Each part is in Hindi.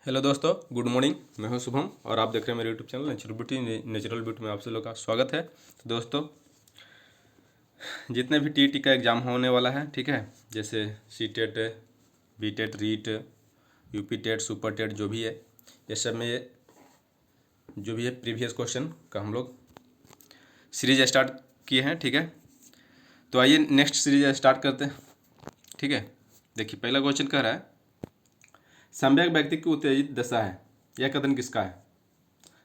हेलो दोस्तों, गुड मॉर्निंग। मैं हूं शुभम और आप देख रहे हैं मेरे यूट्यूब चैनल नेचुरल ब्यूटी में आप सभी लोग का स्वागत है। तो दोस्तों, जितने भी टीईटी का एग्ज़ाम होने वाला है, ठीक है, जैसे C TET, B TET, REET, UP TET, super TET, जो भी है, ये सब में ये जो भी है प्रीवियस क्वेश्चन का हम लोग सीरीज स्टार्ट किए हैं, ठीक है। तो आइए नेक्स्ट सीरीज स्टार्ट करते हैं, ठीक है। देखिए, पहला क्वेश्चन कह रहा है, सम्यक व्यक्ति की उत्तेजित दशा है, यह कथन किसका है।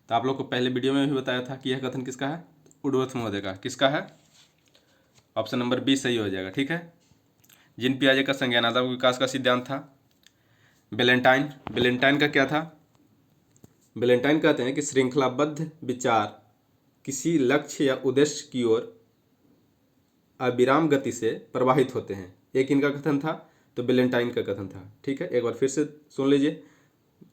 तो आप लोग को पहले वीडियो में भी बताया था कि यह कथन किसका है, वुडवर्थ महोदय का। किसका है? ऑप्शन नंबर बी सही हो जाएगा, ठीक है। जीन पियाजे का संज्ञानात्मक विकास का सिद्धांत था। बेलेंटाइन का क्या था? बेलेंटाइन कहते हैं कि श्रृंखलाबद्ध विचार किसी लक्ष्य या उद्देश्य की ओर अविराम गति से प्रवाहित होते हैं। एक इनका कथन था, तो बेलेंटाइन का कथन था, ठीक है। एक बार फिर से सुन लीजिए,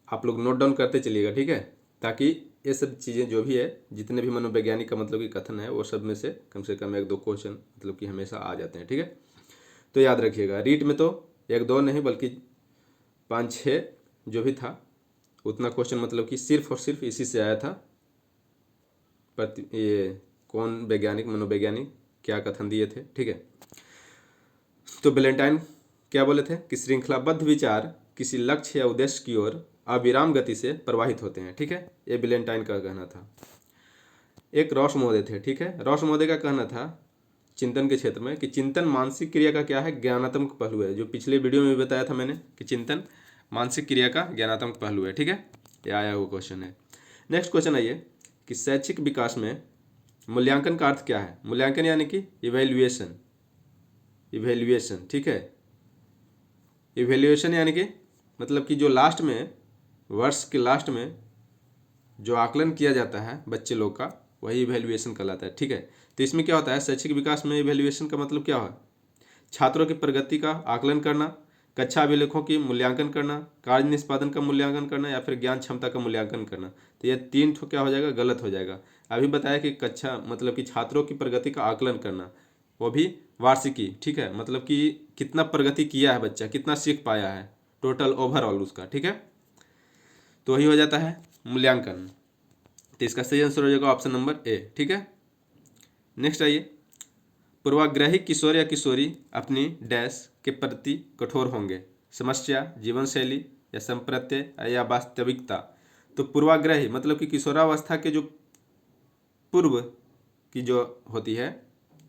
आप लोग नोट डाउन करते चलिएगा, ठीक है, ताकि ये सब चीज़ें जो भी है, जितने भी मनोवैज्ञानिक का मतलब कि कथन है, वो सब में से कम एक दो क्वेश्चन मतलब कि हमेशा आ जाते हैं, ठीक है। तो याद रखिएगा, रीट में तो एक दो नहीं बल्कि 5-6 जो भी था उतना क्वेश्चन मतलब कि सिर्फ और सिर्फ इसी से आया था। ये कौन वैज्ञानिक, मनोवैज्ञानिक क्या कथन दिए थे, ठीक है। तो बेलेंटाइन क्या बोले थे कि श्रृंखलाबद्ध विचार किसी लक्ष्य या उद्देश्य की ओर अविराम गति से प्रवाहित होते हैं, ठीक है। ये बेलेंटाइन का कहना था। एक रॉस महोदय थे, ठीक है। रॉस महोदय का कहना था चिंतन के क्षेत्र में कि चिंतन मानसिक क्रिया का क्या है, ज्ञानात्मक पहलू है। जो पिछले वीडियो में भी बताया था मैंने कि चिंतन मानसिक क्रिया का ज्ञानात्मक पहलू है, ठीक है। ये आया हुआ क्वेश्चन है। नेक्स्ट क्वेश्चन आइए कि शैक्षिक विकास में मूल्यांकन का अर्थ क्या है। मूल्यांकन यानी कि इवेल्युएशन, ठीक है। इवेल्युएशन यानी कि मतलब कि जो लास्ट में, वर्ष के लास्ट में जो आकलन किया जाता है बच्चे लोग का, वही इवेल्युएशन कहलाता है, ठीक है। तो इसमें क्या होता है, शैक्षिक विकास में इवेल्युएशन का मतलब क्या है? छात्रों की प्रगति का आकलन करना, कक्षा अभिलेखों की मूल्यांकन करना, कार्य निष्पादन का मूल्यांकन करना, या फिर ज्ञान क्षमता का मूल्यांकन करना। तो ये तीन ठो क्या हो जाएगा, गलत हो जाएगा। अभी बताया कि कक्षा मतलब कि छात्रों की प्रगति का आकलन करना, वो भी वार्षिकी, ठीक है, मतलब कि कितना प्रगति किया है बच्चा, कितना सीख पाया है, टोटल ओवरऑल उसका, ठीक है। तो वही हो जाता है मूल्यांकन। तो इसका सही आंसर हो जाएगा ऑप्शन नंबर ए, ठीक है। नेक्स्ट आइए, पूर्वाग्रही किशोर या किशोरी अपनी डैश के प्रति कठोर होंगे। समस्या, जीवन शैली, या संप्रत्यय, या वास्तविकता। तो पूर्वाग्रही मतलब कि किशोरावस्था के जो पूर्व की जो होती है,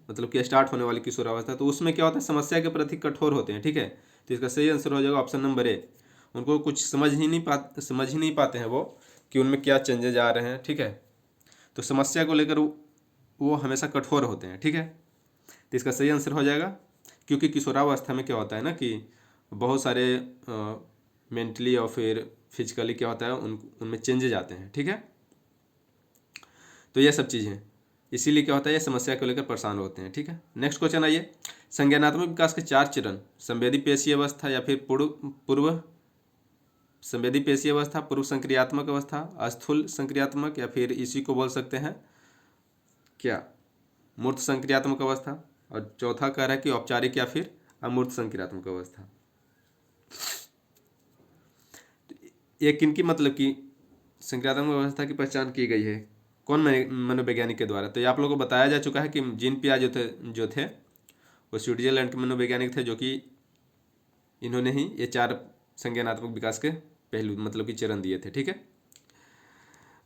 मतलब कि स्टार्ट होने वाली किशोरावस्था, तो उसमें क्या होता है, समस्या के प्रति कठोर होते हैं, ठीक है। तो इसका सही आंसर हो जाएगा ऑप्शन नंबर ए। उनको कुछ समझ ही नहीं पाते हैं वो कि उनमें क्या चेंजेज आ रहे हैं, ठीक है। तो समस्या को लेकर वो हमेशा कठोर होते हैं, ठीक है। तो इसका सही आंसर हो जाएगा, क्योंकि किशोरावस्था में क्या होता है ना कि बहुत सारे मेंटली और फिर फिजिकली क्या होता है, उनमें चेंजेज आते हैं, ठीक है। तो ये सब चीज़ें इसीलिए क्या होता है, ये समस्या को लेकर परेशान होते हैं, ठीक है। नेक्स्ट क्वेश्चन आइए, संज्ञानात्मक विकास के 4 चरण, संवेदी पेशीय अवस्था, या फिर पूर्व संवेदी पेशीय अवस्था, पूर्व संक्रियात्मक अवस्था, अस्थूल संक्रियात्मक, या फिर इसी को बोल सकते हैं क्या, मूर्त संक्रियात्मक अवस्था। और चौथा कह रहा है कि औपचारिक या फिर अमूर्त संक्रियात्मक अवस्था। ये किनकी मतलब कि संक्रियात्मक अवस्था की पहचान की गई है, कौन मनोवैज्ञानिक के द्वारा? तो ये आप लोगों को बताया जा चुका है कि जीन पियाजे जो थे वो स्विट्जरलैंड के मनोवैज्ञानिक थे, जो कि इन्होंने ही ये 4 संज्ञानात्मक विकास के पहलू मतलब कि चरण दिए थे, ठीक है।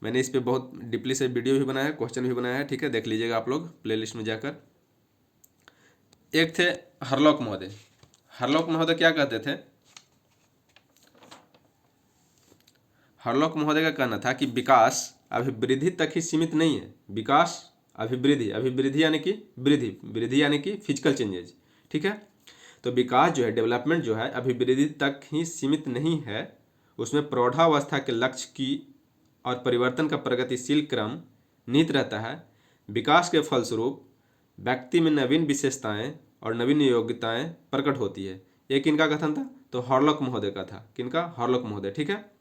मैंने इस पे बहुत डीपली से वीडियो भी बनाया है, क्वेश्चन भी बनाया है, ठीक है, देख लीजिएगा आप लोग प्लेलिस्ट में जाकर। एक थे हरलॉक महोदय। हरलॉक महोदय क्या कहते थे? हरलॉक महोदय का कहना था कि विकास अभिवृद्धि तक ही सीमित नहीं है। विकास अभिवृद्धि यानी कि वृद्धि यानी कि फिजिकल चेंजेज, ठीक है। तो विकास जो है, डेवलपमेंट जो है, अभिवृद्धि तक ही सीमित नहीं है, उसमें प्रौढ़ावस्था के लक्ष्य की और परिवर्तन का प्रगतिशील क्रम निहित रहता है। विकास के फलस्वरूप व्यक्ति में नवीन विशेषताएं और नवीन योग्यताएं प्रकट होती है। एक इनका कथन था, तो हॉर्लॉक महोदय का था। किनका? हॉर्लॉक महोदय, ठीक है।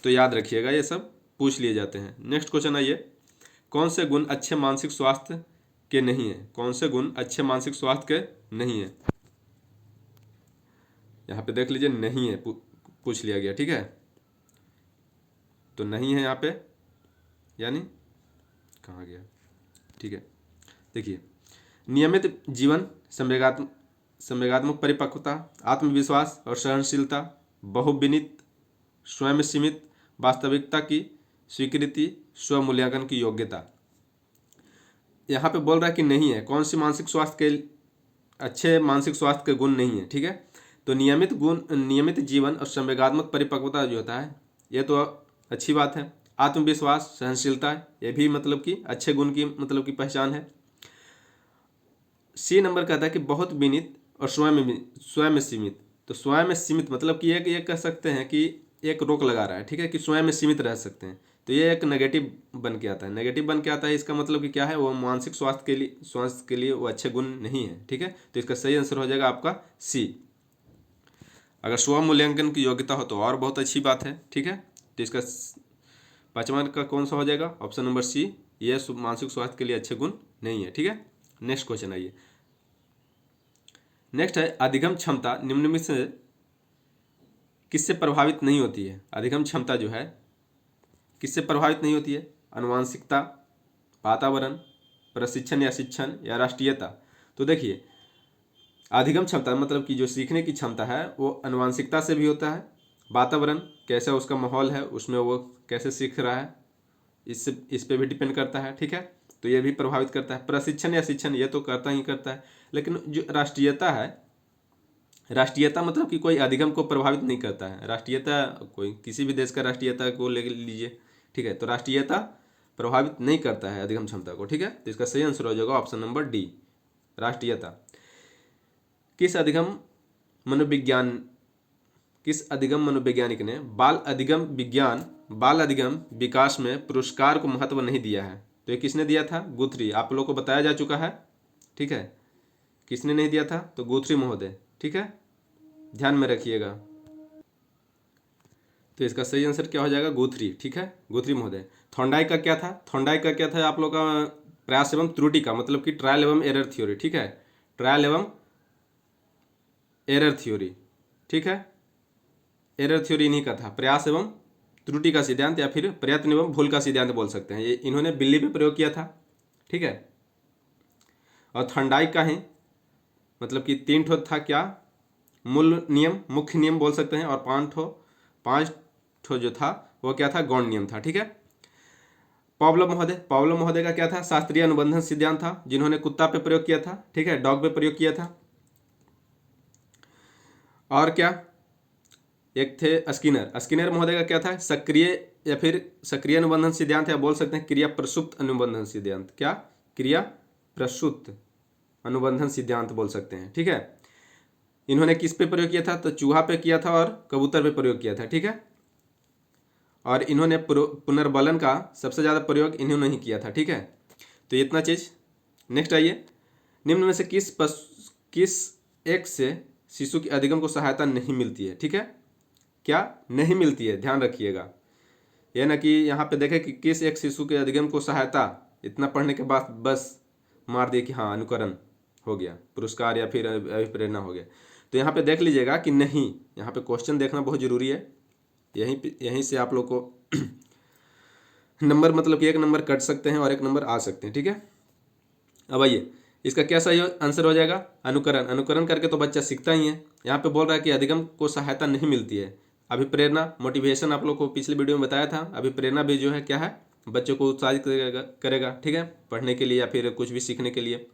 तो याद रखिएगा, ये सब पूछ लिए जाते हैं। नेक्स्ट क्वेश्चन आइए, कौन से गुण अच्छे मानसिक स्वास्थ्य के नहीं है? कौन से गुण अच्छे मानसिक स्वास्थ्य के नहीं है? यहाँ पे देख लीजिए, नहीं है पूछ लिया गया, ठीक है। तो नहीं है यहाँ पे, यानी कहाँ गया, ठीक है। देखिए, नियमित जीवन, संवेगात्मक परिपक्वता, आत्मविश्वास और सहनशीलता, बहुविनित, स्वयं सीमित, वास्तविकता की स्वीकृति, स्व मूल्यांकन की योग्यता। यहाँ पे बोल रहा है कि नहीं है, कौन सी मानसिक स्वास्थ्य के अच्छे मानसिक स्वास्थ्य के गुण नहीं है, ठीक है। तो नियमित जीवन और संवेगात्मक परिपक्वता जो होता है ये तो अच्छी बात है। आत्मविश्वास, सहनशीलता, ये भी मतलब कि अच्छे गुण की मतलब की पहचान है। सी नंबर कहता है कि बहुत विनित और स्वयं सीमित। तो स्वयं सीमित मतलब कि ये कह सकते हैं कि एक रोक लगा रहा है, ठीक है, कि स्वयं में सीमित रह सकते हैं। तो ये एक नेगेटिव बन के आता है। नेगेटिव बन के आता है, इसका मतलब कि क्या है, वो मानसिक स्वास्थ्य के लिए वो अच्छे गुण नहीं है, ठीक है। तो इसका सही आंसर हो जाएगा आपका सी। अगर स्व मूल्यांकन की योग्यता हो तो और बहुत अच्छी बात है, ठीक है। तो इसका 5वां का कौन सा हो जाएगा, ऑप्शन नंबर सी, ये मानसिक स्वास्थ्य के लिए अच्छे गुण नहीं है, ठीक है। नेक्स्ट क्वेश्चन आइए। नेक्स्ट है, अधिगम क्षमता निम्न में से किससे प्रभावित नहीं होती है। अधिगम क्षमता जो है किससे प्रभावित नहीं होती है, आनुवांशिकता, वातावरण, प्रशिक्षण या शिक्षण या राष्ट्रीयता। तो देखिए, अधिगम क्षमता मतलब कि जो सीखने की क्षमता है वो आनुवांशिकता से भी होता है, वातावरण कैसा उसका माहौल है उसमें वो कैसे सीख रहा है इस पे भी डिपेंड करता है, ठीक है। तो ये भी प्रभावित करता है। प्रशिक्षण या शिक्षण ये तो करता ही करता है, लेकिन जो राष्ट्रीयता है, राष्ट्रीयता मतलब कि कोई अधिगम को प्रभावित नहीं करता है। राष्ट्रीयता कोई किसी भी देश का राष्ट्रीयता को ले लीजिए, ठीक है, तो राष्ट्रीयता प्रभावित नहीं करता है अधिगम क्षमता को, ठीक है। तो इसका सही आंसर हो जाएगा ऑप्शन नंबर डी, राष्ट्रीयता। किस अधिगम मनोवैज्ञानिक ने बाल अधिगम विकास में पुरस्कार को महत्व नहीं दिया है। तो ये किसने दिया था, गुथरी। आप लोगों को बताया जा चुका है, ठीक है। किसने नहीं दिया था, तो गुथरी महोदय, ठीक है, ध्यान में रखिएगा। तो इसका सही आंसर क्या हो जाएगा, गुथरी, ठीक है, गुथरी महोदय। थॉर्नडाइक का क्या था, थॉर्नडाइक का क्या था आप लोग का, प्रयास एवं त्रुटि का मतलब कि ट्रायल एवं एरर थ्योरी, ठीक है, ट्रायल एवं एरर थ्योरी, ठीक है। एरर थ्योरी इन्हीं का था, प्रयास एवं त्रुटि का सिद्धांत या फिर प्रयत्न एवं भूल का सिद्धांत बोल सकते हैं। ये इन्होंने बिल्ली पे प्रयोग किया था, ठीक है। और थॉर्नडाइक का ही मतलब कि 3 ठो था, क्या, मूल नियम, मुख्य नियम बोल सकते हैं, और 5 ठो जो था वो क्या था, गौण नियम था, ठीक है। पावलोव महोदय का क्या था, शास्त्रीय अनुबंधन सिद्धांत था, जिन्होंने कुत्ता पे प्रयोग किया था, ठीक है, डॉग पे प्रयोग किया था। और क्या, एक थे स्किनर महोदय का क्या था, सक्रिय अनुबंधन सिद्धांत, या बोल सकते हैं क्रिया प्रसुप्त अनुबंधन सिद्धांत। क्या, क्रिया प्रसुप्त अनुबंधन सिद्धांत बोल सकते हैं, ठीक है। इन्होंने किस पे प्रयोग किया था, तो चूहा पे किया था और कबूतर पे प्रयोग किया था, ठीक है। और इन्होंने पुनर्बलन का सबसे ज़्यादा प्रयोग इन्होंने ही किया था, ठीक है। तो इतना चीज़। नेक्स्ट आइए, निम्न में से किस एक से शिशु की अधिगम को सहायता नहीं मिलती है, ठीक है। क्या नहीं मिलती है, ध्यान रखिएगा। यह ना कि यहाँ पे देखें कि किस एक शिशु के अधिगम को सहायता, इतना पढ़ने के बाद बस मार दिए कि हाँ अनुकरण हो गया, पुरस्कार या फिर अभिप्रेरणा हो गया। तो यहाँ पे देख लीजिएगा कि नहीं, यहाँ पे क्वेश्चन देखना बहुत जरूरी है। यहीं से आप लोग को नंबर मतलब कि 1 नंबर कट सकते हैं और 1 नंबर आ सकते हैं, ठीक है। अब आइए, इसका क्या सही आंसर हो जाएगा, अनुकरण करके तो बच्चा सीखता ही है। यहाँ पे बोल रहा है कि अधिगम को सहायता नहीं मिलती है। अभिप्रेरणा, मोटिवेशन आप लोग को पिछले वीडियो में बताया था। अभिप्रेरणा भी जो है क्या है, बच्चों को उत्साहित करेगा, ठीक है, पढ़ने के लिए या फिर कुछ भी सीखने के लिए।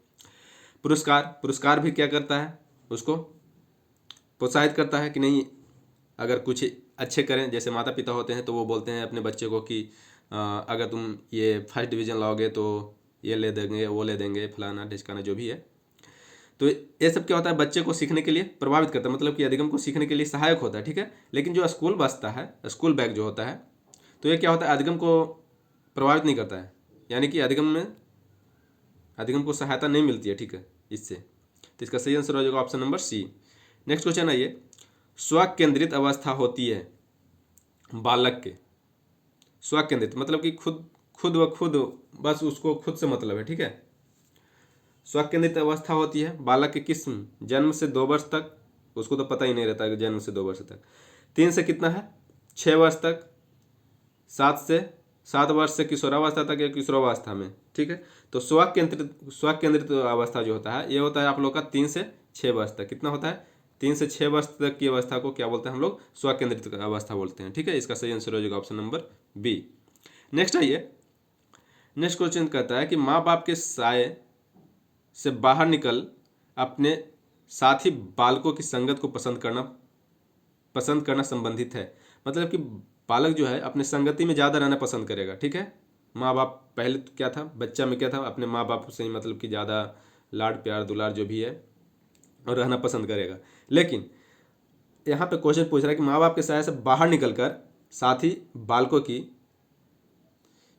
पुरस्कार भी क्या करता है, उसको प्रोत्साहित करता है कि नहीं, अगर कुछ अच्छे करें, जैसे माता पिता होते हैं तो वो बोलते हैं अपने बच्चे को कि अगर तुम ये फर्स्ट डिवीज़न लाओगे तो ये ले देंगे, वो ले देंगे, फलाना ढिचकाना जो भी है। तो ये सब क्या होता है, बच्चे को सीखने के लिए प्रभावित करता है, मतलब कि अधिगम को सीखने के लिए सहायक होता है, ठीक है। लेकिन जो स्कूल बसता है, स्कूल बैग जो होता है, तो ये क्या होता है, अधिगम को प्रभावित नहीं करता है, यानी कि अधिगम को सहायता नहीं मिलती है, ठीक है, इससे। तो इसका सही आंसर हो जाएगा option number C. Next question आइए, स्वकेंद्रित अवस्था होती है बालक के। स्वकेंद्रित मतलब कि खुद बस उसको खुद से मतलब है, ठीक है। स्वकेंद्रित अवस्था होती है बालक के किस जन्म से 2 वर्ष तक, उसको तो पता ही नहीं रहता है कि जन्म से 2 वर्ष तक 3 से कितना है 6 वर्ष तक, 7 वर्ष से किशोरावस्था तक या किशोरावस्था में, ठीक है। तो स्व केंद्रित अवस्था जो होता है ये होता है आप लोग का 3 से 6 वर्ष तक। कितना होता है 3 से 6 वर्ष तक की अवस्था को क्या बोलते हैं हम लोग स्व केंद्रित अवस्था बोलते हैं, ठीक है। इसका सही आंसर हो जाएगा ऑप्शन नंबर बी। नेक्स्ट आइए, नेक्स्ट क्वेश्चन कहता है कि माँ बाप के साये से बाहर निकल अपने साथी बालकों की संगत को पसंद करना संबंधित है। मतलब कि बालक जो है अपने संगति में ज़्यादा रहना पसंद करेगा, ठीक है। माँ बाप पहले तो क्या था, बच्चा में क्या था, अपने माँ बाप से ही मतलब कि ज़्यादा लाड प्यार दुलार जो भी है और रहना पसंद करेगा। लेकिन यहाँ पे क्वेश्चन पूछ रहा है कि माँ बाप के साये से बाहर निकलकर साथी बालकों की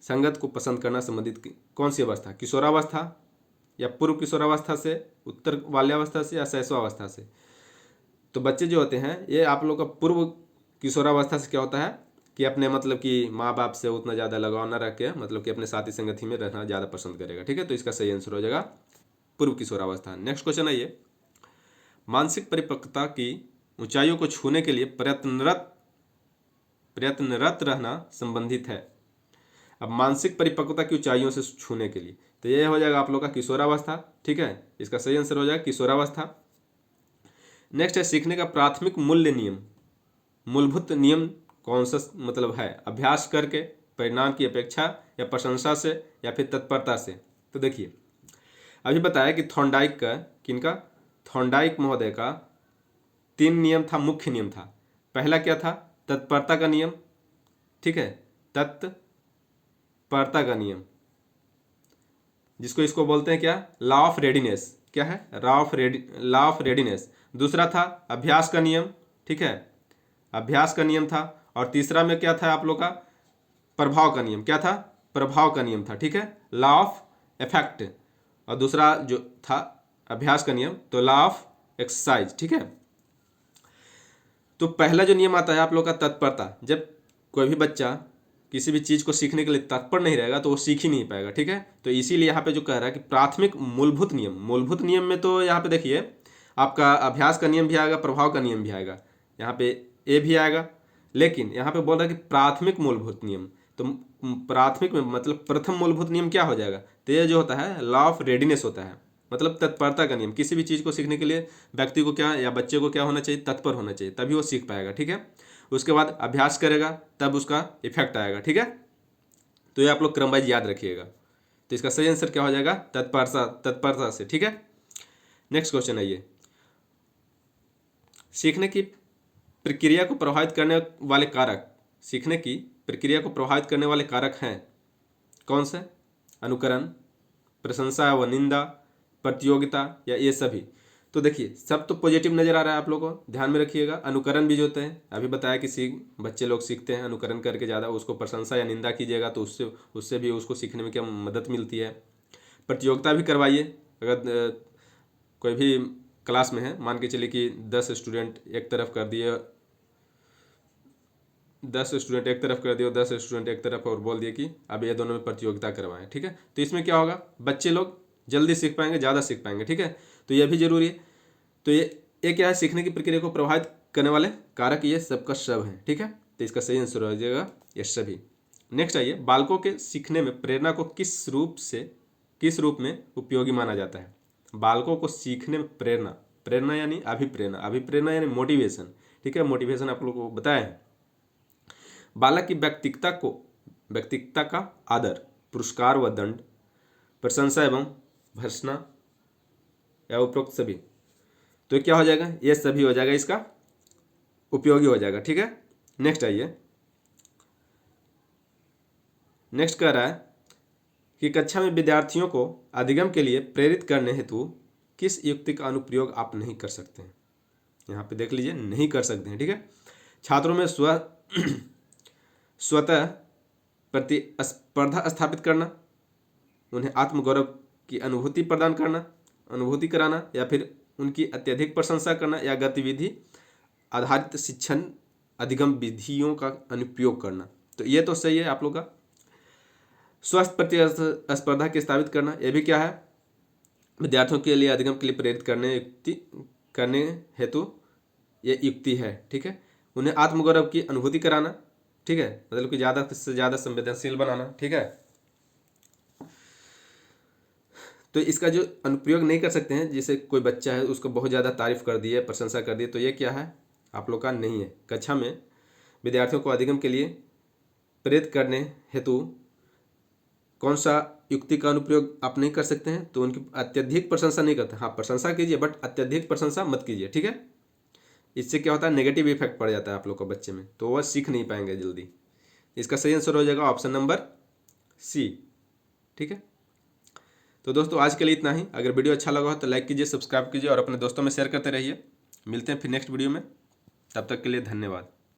संगत को पसंद करना संबंधित कौन सी अवस्था, किशोरावस्था या पूर्व किशोरावस्था से, उत्तर बाल्यावस्था से या शैशवावस्था से। तो बच्चे जो होते हैं ये आप लोग का पूर्व किशोरावस्था से क्या होता है कि अपने मतलब कि माँ बाप से उतना ज़्यादा लगाव न रख के मतलब कि अपने साथी संगति में रहना ज़्यादा पसंद करेगा, ठीक है। तो इसका सही आंसर हो जाएगा पूर्व किशोरावस्था। नेक्स्ट क्वेश्चन आइए, मानसिक परिपक्वता की ऊंचाइयों को छूने के लिए प्रयत्नरत रहना संबंधित है। अब मानसिक परिपक्वता की ऊंचाइयों से छूने के लिए तो ये हो जाएगा आप लोग का किशोरावस्था, ठीक है। इसका सही आंसर हो जाएगा किशोरावस्था। नेक्स्ट है सीखने का प्राथमिक मूलभूत नियम कौन सा मतलब है, अभ्यास करके, परिणाम की अपेक्षा या प्रशंसा से या फिर तत्परता से। तो देखिए अभी बताया कि थॉर्नडाइक महोदय का 3 नियम था, मुख्य नियम था। पहला क्या था, तत्परता का नियम, ठीक है, तत्परता का नियम जिसको इसको बोलते हैं क्या, लॉ ऑफ रेडीनेस। क्या है, लॉ ऑफ रेडीनेस। दूसरा था अभ्यास का नियम, ठीक है, अभ्यास का नियम था। और तीसरा में क्या था आप लोग का, प्रभाव का नियम। क्या था, प्रभाव का नियम था, ठीक है, लॉ ऑफ इफेक्ट। और दूसरा जो था अभ्यास का नियम तो लॉ ऑफ एक्सरसाइज, ठीक है। तो पहला जो नियम आता है आप लोग का तत्परता, जब कोई भी बच्चा किसी भी चीज़ को सीखने के लिए तत्पर नहीं रहेगा तो वो सीख ही नहीं पाएगा, ठीक है। तो इसीलिए यहाँ पे जो कह रहा है कि प्राथमिक मूलभूत नियम में तो यहाँ पे देखिए आपका अभ्यास का नियम भी आएगा, प्रभाव का नियम भी आएगा, यहाँ पे ए भी आएगा। लेकिन यहाँ पे बोल रहा है कि प्राथमिक मूलभूत नियम, तो प्राथमिक में मतलब प्रथम मूलभूत नियम क्या हो जाएगा, तो ये जो होता है लॉ ऑफ रेडीनेस होता है, मतलब तत्परता का नियम। किसी भी चीज़ को सीखने के लिए व्यक्ति को क्या या बच्चे को क्या होना चाहिए, तत्पर होना चाहिए, तभी वो सीख पाएगा, ठीक है। उसके बाद अभ्यास करेगा तब उसका इफेक्ट आएगा, ठीक है। तो ये आप लोग क्रम वाइज याद रखिएगा। तो इसका सही आंसर क्या हो जाएगा, तत्परता से, ठीक है। नेक्स्ट क्वेश्चन आइए, सीखने की प्रक्रिया को प्रभावित करने वाले कारक, सीखने की प्रक्रिया को प्रभावित करने वाले कारक हैं कौन से, अनुकरण, प्रशंसा व निंदा, प्रतियोगिता या ये सभी। तो देखिए सब तो पॉजिटिव नज़र आ रहा है आप लोगों को, ध्यान में रखिएगा। अनुकरण भी जो होते हैं अभी बताया कि बच्चे लोग सीखते हैं अनुकरण करके ज़्यादा, उसको प्रशंसा या निंदा कीजिएगा तो उससे भी उसको सीखने में क्या मदद मिलती है। प्रतियोगिता भी करवाइए, अगर कोई भी क्लास में है, मान के चलिए कि 10 स्टूडेंट एक तरफ कर दिए, 10 स्टूडेंट एक तरफ कर दिए और 10 स्टूडेंट एक तरफ, और बोल दिए कि अब ये दोनों में प्रतियोगिता करवाएं, ठीक है। तो इसमें क्या होगा, बच्चे लोग जल्दी सीख पाएंगे, ज़्यादा सीख पाएंगे, ठीक है। तो ये भी जरूरी है। तो ये क्या है, सीखने की प्रक्रिया को प्रभावित करने वाले कारक ये सबका सब है, ठीक है। तो इसका सही आंसर हो जाएगा ये सभी। नेक्स्ट आइए, बालकों के सीखने में प्रेरणा को किस रूप में उपयोगी माना जाता है। बालकों को सीखने में प्रेरणा यानी अभिप्रेरणा यानी मोटिवेशन, ठीक है। मोटिवेशन आप लोगों को बताया है। बालक की व्यक्तिगता का आदर, पुरस्कार व दंड, प्रशंसा एवं भर्त्सना या उपरोक्त सभी। तो क्या हो जाएगा, ये सभी हो जाएगा, इसका उपयोगी हो जाएगा, ठीक है। नेक्स्ट आइए, नेक्स्ट कह रहा है कि कक्षा में विद्यार्थियों को अधिगम के लिए प्रेरित करने हेतु किस युक्ति का अनुप्रयोग आप नहीं कर सकते हैं। यहाँ पे देख लीजिए, नहीं कर सकते हैं, ठीक है। छात्रों में स्वतः प्रतिस्पर्धा स्थापित करना, उन्हें आत्मगौरव की अनुभूति कराना, या फिर उनकी अत्यधिक प्रशंसा करना, या गतिविधि आधारित शिक्षण अधिगम विधियों का अनुप्रयोग करना। तो ये तो सही है आप लोग का। स्वस्थ प्रतिस्पर्धा की स्थापित करना, ये भी क्या है, विद्यार्थियों के लिए अधिगम के लिए प्रेरित करने हेतु ये युक्ति है, ठीक है। उन्हें आत्मगौरव की अनुभूति कराना, ठीक है, मतलब कि ज़्यादा से ज़्यादा संवेदनशील बनाना, ठीक है। तो इसका जो अनुप्रयोग नहीं कर सकते हैं, जैसे कोई बच्चा है उसको बहुत ज़्यादा तारीफ कर दी है, प्रशंसा कर दी है, तो ये क्या है, आप लोग का नहीं है। कक्षा में विद्यार्थियों को अधिगम के लिए प्रेरित करने हेतु कौन सा युक्ति का अनुप्रयोग आप नहीं कर सकते हैं, तो उनकी अत्यधिक प्रशंसा नहीं करते। हाँ, प्रशंसा कीजिए बट अत्यधिक प्रशंसा मत कीजिए, ठीक है। इससे क्या होता है, नेगेटिव इफेक्ट पड़ जाता है आप लोग का बच्चे में, तो वह सीख नहीं पाएंगे जल्दी। इसका सही आंसर हो जाएगा ऑप्शन नंबर सी, ठीक है। तो दोस्तों आज के लिए इतना ही। अगर वीडियो अच्छा लगा हो तो लाइक कीजिए, सब्सक्राइब कीजिए और अपने दोस्तों में शेयर करते रहिए। मिलते हैं फिर नेक्स्ट वीडियो में, तब तक के लिए धन्यवाद।